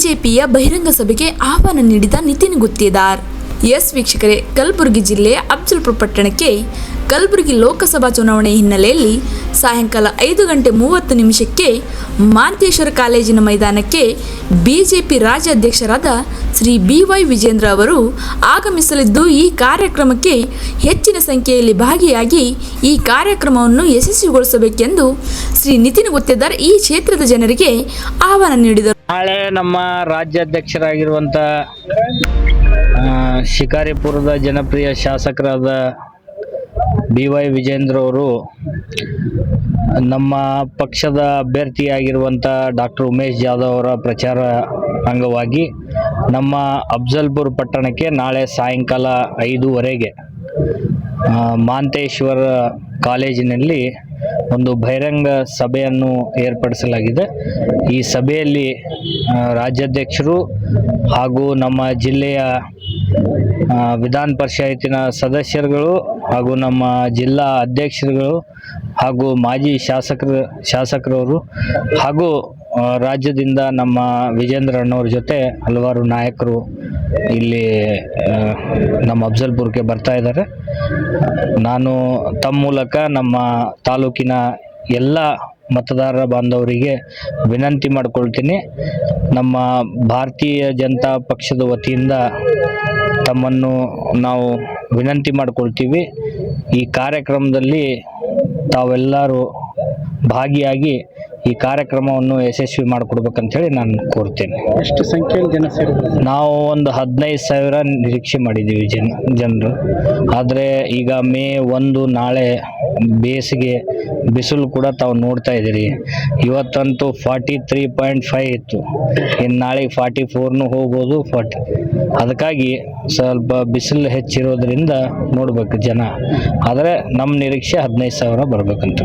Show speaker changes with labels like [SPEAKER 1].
[SPEAKER 1] ಬಿಜೆಪಿಯ ಬಹಿರಂಗ ಸಭೆಗೆ ಆಹ್ವಾನ ನೀಡಿದ ನಿತಿನ್ ಗುತ್ತೇದಾರ್. ಎಸ್ ವೀಕ್ಷಕರೇ, ಕಲಬುರಗಿ ಜಿಲ್ಲೆಯ ಅಫಜಲಪುರ ಪಟ್ಟಣಕ್ಕೆ ಕಲಬುರಗಿ ಲೋಕಸಭಾ ಚುನಾವಣೆ ಹಿನ್ನೆಲೆಯಲ್ಲಿ ಸಾಯಂಕಾಲ 5:30 ಮಾಂತೇಶ್ವರ ಕಾಲೇಜಿನ ಮೈದಾನಕ್ಕೆ ಬಿಜೆಪಿ ರಾಜ್ಯಾಧ್ಯಕ್ಷರಾದ ಶ್ರೀ BY ವಿಜೇಂದ್ರ ಅವರು ಆಗಮಿಸಲಿದ್ದು, ಈ ಕಾರ್ಯಕ್ರಮಕ್ಕೆ ಹೆಚ್ಚಿನ ಸಂಖ್ಯೆಯಲ್ಲಿ ಭಾಗಿಯಾಗಿ ಈ ಕಾರ್ಯಕ್ರಮವನ್ನು ಯಶಸ್ವಿಗೊಳಿಸಬೇಕೆಂದು ಶ್ರೀ ನಿತಿನ್ ಗುತ್ತೇದಾರ್ ಈ ಕ್ಷೇತ್ರದ ಜನರಿಗೆ ಆಹ್ವಾನ ನೀಡಿದರು.
[SPEAKER 2] ನಾಳೆ ನಮ್ಮ ರಾಜ್ಯಾಧ್ಯಕ್ಷರಾಗಿರುವಂಥ ಶಿಕಾರಿಪುರದ ಜನಪ್ರಿಯ ಶಾಸಕರಾದ BY ವಿಜೇಂದ್ರ ಅವರು ನಮ್ಮ ಪಕ್ಷದ ಅಭ್ಯರ್ಥಿಯಾಗಿರುವಂಥ ಡಾಕ್ಟರ್ ಉಮೇಶ್ ಜಾಧವ್ ಅವರ ಪ್ರಚಾರ ಅಂಗವಾಗಿ ನಮ್ಮ ಅಫಜಲಪುರ ಪಟ್ಟಣಕ್ಕೆ ನಾಳೆ ಸಾಯಂಕಾಲ 5:15 ಮಾಂತೇಶ್ವರ ಕಾಲೇಜಿನಲ್ಲಿ ಒಂದು ಬಹಿರಂಗ ಸಭೆಯನ್ನು ಏರ್ಪಡಿಸಲಾಗಿದೆ. ಈ ಸಭೆಯಲ್ಲಿ ರಾಜ್ಯಾಧ್ಯಕ್ಷರು ಹಾಗೂ ನಮ್ಮ ಜಿಲ್ಲೆಯ ವಿಧಾನ ಪರಿಷತ್ತಿನ ಸದಸ್ಯರುಗಳು ಹಾಗೂ ನಮ್ಮ ಜಿಲ್ಲಾ ಅಧ್ಯಕ್ಷರುಗಳು ಹಾಗೂ ಮಾಜಿ ಶಾಸಕರವರು ಹಾಗೂ ರಾಜ್ಯದಿಂದ ನಮ್ಮ ವಿಜೇಂದ್ರ ಅಣ್ಣವ್ರ ಜೊತೆ ಹಲವಾರು ನಾಯಕರು ಇಲ್ಲಿ ನಮ್ಮ ಅಫಜಲಪುರಕ್ಕೆ ಬರ್ತಾ ಇದ್ದಾರೆ. ನಾನು ತಮ್ಮ ಮೂಲಕ ನಮ್ಮ ತಾಲೂಕಿನ ಎಲ್ಲ ಮತದಾರರ ಬಾಂಧವರಿಗೆ ವಿನಂತಿ ಮಾಡಿಕೊಳ್ತೀನಿ. ನಮ್ಮ ಭಾರತೀಯ ಜನತಾ ಪಕ್ಷದ ವತಿಯಿಂದ ತಮ್ಮನ್ನು ನಾವು ವಿನಂತಿ ಮಾಡಿಕೊಳ್ತೀವಿ. ಈ ಕಾರ್ಯಕ್ರಮದಲ್ಲಿ ತಾವೆಲ್ಲರೂ ಭಾಗಿಯಾಗಿ ಈ ಕಾರ್ಯಕ್ರಮವನ್ನು ಯಶಸ್ವಿ ಮಾಡಿಕೊಡ್ಬೇಕಂತೇಳಿ ನಾನು ಕೋರ್ತೇನೆ.
[SPEAKER 3] ಎಷ್ಟು ಸಂಖ್ಯೆಯಲ್ಲಿ ಜನ ಸೇರಿದ್ದಾರೆ?
[SPEAKER 2] ನಾವು ಒಂದು 15,000 ನಿರೀಕ್ಷೆ ಮಾಡಿದ್ದೀವಿ ಜನರು. ಆದರೆ ಈಗ ಮೇ 1 ನಾಳೆ ಬೇಸಿಗೆ ಬಿಸಿಲು ಕೂಡ ತಾವು ನೋಡ್ತಾ ಇದ್ದೀರಿ. ಇವತ್ತಂತೂ 43.5 ಇತ್ತು, ಇನ್ನು ನಾಳೆಗೆ 44 ಹೋಗ್ಬೋದು, 40. ಅದಕ್ಕಾಗಿ ಸ್ವಲ್ಪ ಬಿಸಿಲು ಹೆಚ್ಚಿರೋದ್ರಿಂದ ನೋಡ್ಬೇಕು ಜನ. ಆದರೆ ನಮ್ಮ ನಿರೀಕ್ಷೆ 15,000 ಬರ್ಬೇಕಂತ.